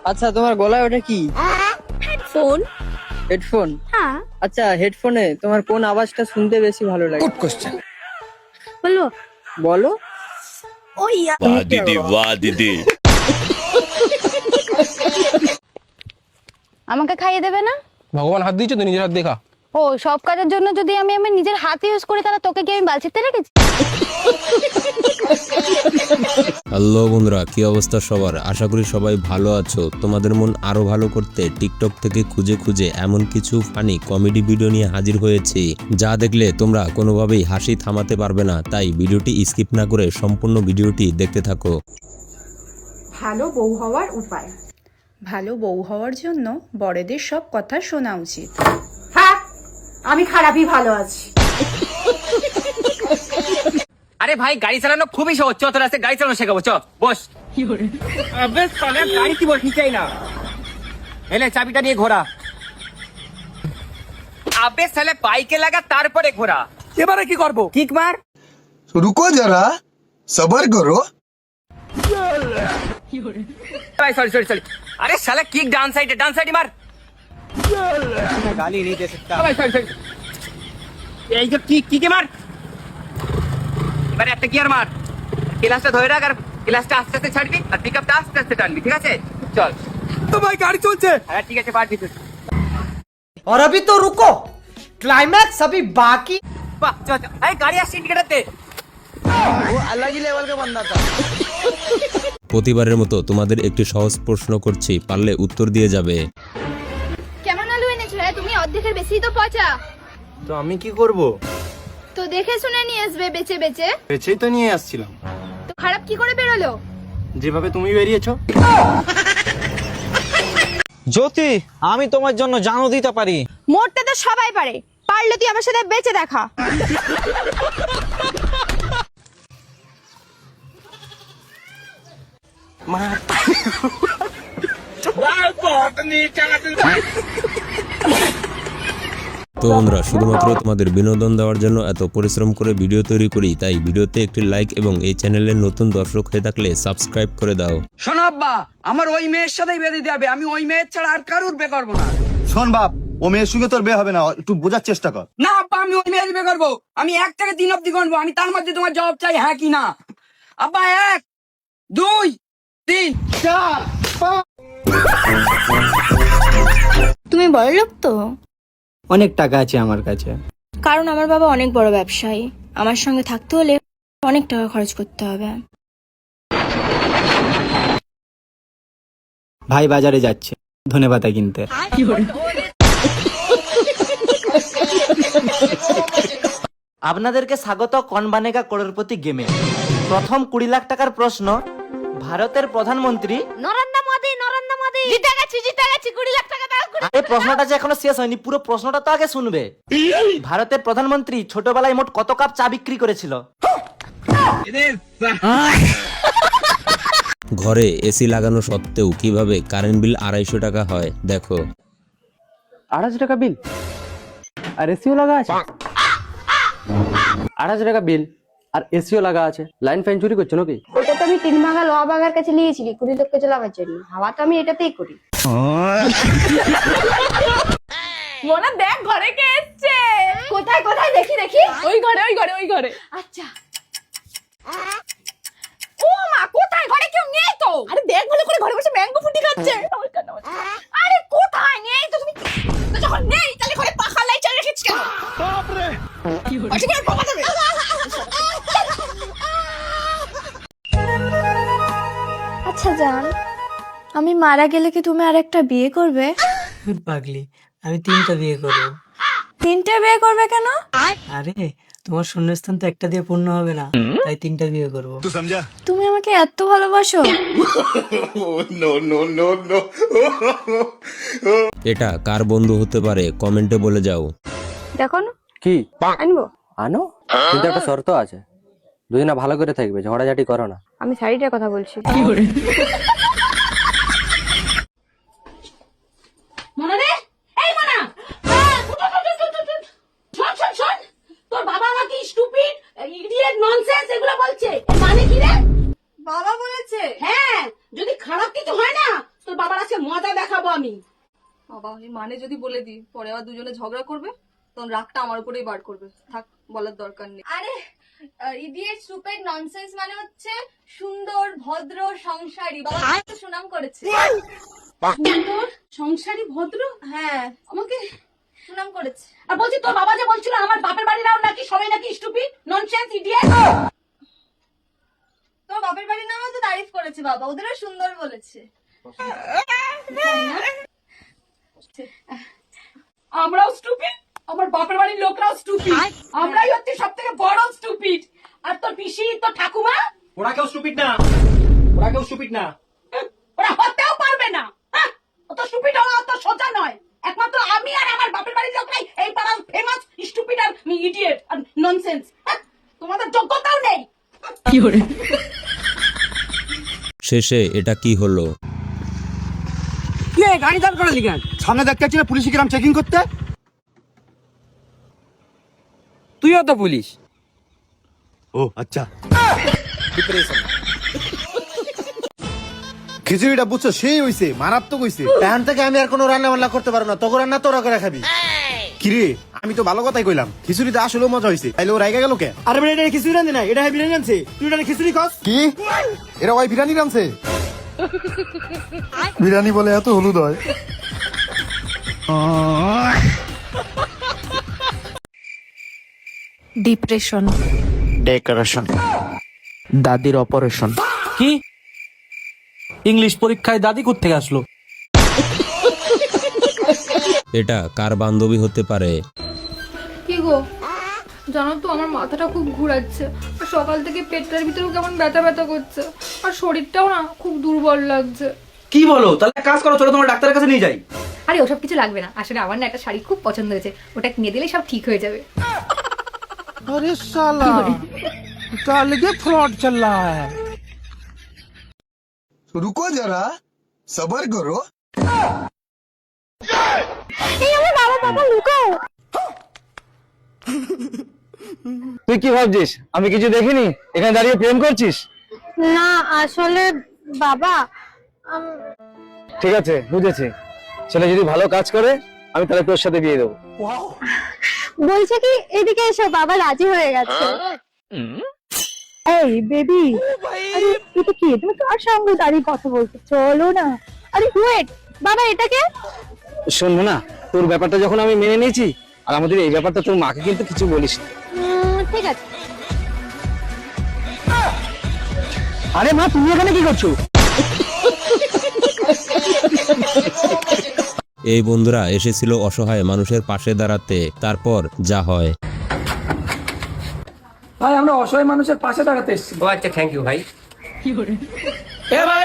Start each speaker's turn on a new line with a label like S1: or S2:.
S1: আচ্ছা, তোমার গলায় ওটা কি?
S2: হেডফোন।
S1: হেডফোন?
S2: হ্যাঁ।
S1: আচ্ছা, হেডফোনে তোমার কোন আওয়াজটা শুনতে বেশি ভালো লাগে?
S3: Good question.
S2: বলবো?
S1: বলো।
S2: ওই
S4: वाह दीदी वाह दीदी।
S2: আমাকে খাইয়ে দেবে না?
S3: ভগবান হাত দিয়েছে তো, নিজের হাত দেখা।
S2: ও, সব কাজের জন্য যদি আমি আমার নিজের হাত ইউজ করি তাহলে তোকে কি আমি বালছিতে রেখেছি?
S5: হ্যালো বন্ধুরা, কি অবস্থা সবার? আশা করি সবাই ভালো আছো। তোমাদের মন আরো ভালো করতে টিকটক থেকে খুঁজে খুঁজে এমন কিছু ফানি কমেডি ভিডিও নিয়ে হাজির হয়েছি যা দেখলে তোমরা কোনোভাবেই হাসি থামাতে পারবে না। তাই ভিডিওটি স্কিপ না করে সম্পূর্ণ ভিডিওটি দেখতে থাকো।
S6: ভালো বউ হওয়ার উপায়।
S7: ভালো বউ হওয়ার জন্য বড়দের সব কথা শোনা উচিত।
S6: হ্যাঁ, আমি খারাপই ভালো আছি।
S8: আরে ভাই, গাড়ি চালানো খুবই সহজ। চ, তোর রাস্তায় গাড়ি চালানো শেখাবো। চ, বস। আবে সালে, গাড়ি কি বসি চাই না। এলে চাবিটা নিয়ে ঘোরা। আবে সালে, বাইকে লাগা তারপরে ঘোরা। এবারে কি করবো? কিক মার।
S9: रुको जरा सबर करो।
S8: Sorry sorry sorry. আরে সালে, কিক ডান সাইডে মার। গালি नहीं दे सकता। Sorry sorry. এই যে কিকে মার। এবারে একটা গিয়ার মার। ক্লাসটা ধরে রাখ আর ক্লাসটা আস্তে আস্তে ছাড়বি আর পিকআপটা আস্তে আস্তে টানবি, ঠিক আছে? চল। তো ভাই, গাড়ি চলছে। হ্যাঁ ঠিক আছে, পারবি তুই।
S10: और अभी तो रुको, क्लाइमैक्स अभी बाकी।
S8: বাহ, চল চল। এই গাড়ি আসছে, ইন্ডিকেটর দে।
S1: ও अलग ही लेवल का बंदा था।
S5: প্রতিবারের মতো তোমাদের একটি সহজ প্রশ্ন করছি, পারলে উত্তর দিয়ে যাবে।
S2: কেমন আলু এনেছো? তুমি অর্ধেকের বেশি তো পচা।
S10: তো আমি কি করব?
S2: তো দেখে শুনে নিয়ে আসবে বেচে বেচে।
S10: বেঁচেই তো নিয়ে আসছিলাম।
S2: তো খারাপ কি করে বেরোলো?
S10: যেভাবে তুমি বেরিয়েছো।
S11: জ্যোতি, আমি তোমার জন্য জানও দিতে পারি।
S2: মরতে তো সবাই পারে, পারলে তুই আমার সাথে বেঁচে দেখা।
S5: তো বন্ধুরা, শুধুমাত্র তোমাদের বিনোদন দেওয়ার জন্য এত পরিশ্রম করে ভিডিও তৈরি করি, তাই ভিডিওতে একটি লাইক এবং এই চ্যানেলের নতুন দর্শক হয়ে থাকলে সাবস্ক্রাইব করে দাও।
S8: শোনো আব্বা, আমার ওই মেয়ের সাথেই বিয়ে দিতে হবে। আমি ওই মেয়ের ছাড়া আর কারুর বিয়ে করবো না।
S9: শোন বাপ, ও মেয়ের সঙ্গে তোর বিয়ে হবে না, একটু বোঝার চেষ্টা কর।
S8: না আব্বা, আমি ওই মেয়ের বিয়ে করবো। আমি 1 থেকে 3 অব্দি গণবো। আমি তার মধ্যে তোমার জবাব চাই, হ্যাঁ কি না। আব্বা, 1 2 3 4 5।
S2: তুমি বড়লোক তো?
S10: অনেক টাকা আছে আমার কাছে।
S2: কারণ আমার বাবা অনেক বড় ব্যবসায়ী, আমার সঙ্গে থাকতে হলে অনেক টাকা খরচ করতে হবে।
S10: ভাই বাজারে যাচ্ছে ধনেপাতা কিনতে।
S11: আপনাদেরকে স্বাগত কন বানেগা করোড়পতি গেমে। প্রথম 20 লাখ টাকার প্রশ্ন। ভারতের প্রধানমন্ত্রী
S2: নরেন্দ্র মোদি জিতে গেছি 20 লাখ টাকা দাও।
S11: এই প্রশ্নটা যে এখনো শেষ হয়নি, পুরো প্রশ্নটা তো আগে শুনবে। ভারতের প্রধানমন্ত্রী ছোটবেলায় মোট কত কাপ চা বিক্রি করেছিল?
S5: ঘরে এসি লাগানো সত্ত্বেও কিভাবে কারেন্ট বিল 250 টাকা হয় দেখো।
S10: 250 টাকা বিল আর এসিও লাগা আছে। 250 টাকা বিল আর এসিও লাগা আছে, লাইন ফাইন চুরি করছো নাকি?
S6: ওটা তো আমি 3 ভাগা লোহা ভাগার কাছে নিয়েছিলি 20 লোককে চালাবার জন্য। হাওয়া তো আমি এটাতেই করি।
S2: মোনা দেখ, ঘরে কে এসেছে।
S6: কোথায় কোথায় দেখি দেখি?
S2: ওই ঘরে। আচ্ছা। ও মা, কোথায়? ঘরে কেউ নেই তো। আরে দেখ ভালো করে, ঘরে বসে ম্যাঙ্গো ফুটি খাচ্ছে। আরে কোথায়? নেই তো। তুমি তো যখন নেই তাহলে ঘরে পাখা লাই চালিয়ে রেখেছিস কেন? বাপ রে, কি হচ্ছে? কি বাবা দেবে?
S12: আচ্ছা জান, আমি মারা গেলে কি তুমি আরেকটা বিয়ে করবে?
S10: পাগলি, আমি 3টা বিয়ে করবো।
S12: 3টে বিয়ে করবে কেন?
S10: আরে তোমার শূন্যস্থান তো একটা দিয়ে পূর্ণ হবে না, তাই 3টা বিয়ে করবো।
S12: তুমি আমাকে এত ভালোবাসো?
S5: এটা কার বন্ধু হতে পারে কমেন্টে বলে যাও।
S6: দেখো না
S10: কি
S6: আনবো?
S10: আনো, কিন্তু একটা শর্ত আছে, দুজনে ভালো করে থাকবে, ঝগড়াঝাটি করো না।
S6: আমি শাড়িটার কথা বলছি।
S2: মোনা রে, এই মোনা। শোন, তোর বাবা আমাকে স্টুপিড, ইডিয়েট, ননসেন্স এগুলো বলছে। মানে কি রে? বাবা বলেছে? হ্যাঁ, যদি খারাপ কিছু হয় না তোর বাবার আজকে মজা দেখাবো আমি। বাবা এই মানে যদি বলে দিই পরে আবার দুজনে ঝগড়া করবে, তখন রাগটা আমার উপরেই বার করবে। থাক, বলার দরকার নেই। আরে ইডিয়েট স্টুপিড ননসেন্স মানে হচ্ছে সুন্দর ভদ্র সংসারী। বাবা তো সুনাম করেছে। সুন্দর সংসারী ভদ্র, হ্যাঁ আমাকে সুনাম করেছে। আর বলছি তোর বাবা যে বলছিল আমার বাপের বাড়িরাও নাকি সবাই নাকি স্টুপিড ননসেন্স ইডিয়েট। তোর বাপের বাড়ির নামও তো তারিফ করেছে বাবা, ওদেরও সুন্দর বলেছে। আমরাও স্টুপিড, আমার বাপের বাড়ির লোকরাও স্টুপিড, আমরাই হচ্ছে সবথেকে বড় স্টুপিড। আর তোর পিসি তোর ঠাকুমা
S8: ওরা কেউ স্টুপিড না, ওরা কেউ স্টুপিড না,
S2: ওরা হতেও পারবে না। অত স্টুপিড হওয়া অত সোজা নয়। একমাত্র আমি আর আমার বাপের বাড়ির লোকরাই এই পাড়ার ফেমাস স্টুপিড আর ইডিয়েট আর ননসেন্স। তোমাদের যোগ্যতাও নেই।
S5: শেষে এটা কি হলো?
S9: গাড়ি দাঁড় করে লিখেন সামনে দেখতে পাচ্ছি না পুলিশ গ্রাম চেকিং করতে।
S1: তুইও তো পুলিশ।
S9: ও আচ্ছা। খিচুড়িটা বুঝছো সেই হইছে, মারাত্মক হইছে।
S11: এখন থেকে আমি আর কোনো রান্না বান্না করতে পারবো না, তোকে রান্না তোরা করে খাবি।
S9: কিরে আমি তো ভালো কথাই কইলাম, খিচুড়িতে আসলেও মজা হইছে, তাইলে ও রাইগা গেল কে?
S11: আরে ভাই এটা খিচুড়ি রান্ধি না, এটা বিরিয়ানি রান্ধছে। তুই এটা খিচুড়ি খাস
S9: কি এরা ওই বিরিয়ানি রানছে? বিরিয়ানি বলে এত হলুদ হয়?
S7: ডিপ্রেশন,
S11: ডেকোরেশন, দাদির অপারেশন।
S10: কি ইংলিশ পরীক্ষায় দাদি কোত্থেকে আসলো?
S5: এটা কার বান্ধবী হতে পারে?
S12: কি গো, জানো তো আমার মাথাটা খুব ঘুরাচ্ছে, আর সকাল থেকে পেটটার ভিতরেও কেমন ব্যথা ব্যথা করছে, আর শরীরটাও না খুব দুর্বল লাগছে।
S8: কি বলো? তাহলে কাজ করো, চলো তোমার ডাক্তারের কাছে নিয়ে যাই।
S12: আরে ওসব কিছু লাগবে না, আসলে আমার না একটা শাড়ি খুব পছন্দ হয়েছে, ওটা কিনে দিলে সব ঠিক হয়ে যাবে।
S10: আরে শালা কালকে ফ্রড চল रहा है।
S9: রুকো যারা সবার করো।
S1: তুই কি ভাবছিস আমি কিছু দেখিনি? এখানে দাঁড়িয়ে প্রেম করছিস?
S6: না আসলে বাবা
S1: ঠিক আছে বুঝেছি, ছেলে যদি ভালো কাজ করে আমি তাহলে তোর সাথে বিয়ে দেবো।
S6: বলছে কি এদিকে এসো, বাবা রাজি হয়ে গেছে। এই বেবি, আরে এটা কি? তুমি কার সঙ্গে দাঁড়িয়ে কথা বলছো? চলো না। আরে ওয়েট বাবা, এটাকে
S1: শোন না, তোর ব্যাপারটা যখন আমি মেনে নিয়েছি, আর আমাদের এই ব্যাপারটা তোর মাকে কিন্তু কিছু বলিস না।
S6: ঠিক আছে।
S1: আরে মা তুমি এখানে কি করছো?
S5: এই বন্ধুরা এসেছিল অসহায় মানুষের পাশে দাঁড়াতে। তারপর যা হয়।
S10: ভাই আমরা অসহায় মানুষের পাশে দাঁড়াতে এসেছি।
S8: ও আচ্ছা, থ্যাংক ইউ ভাই।
S10: এ ভাই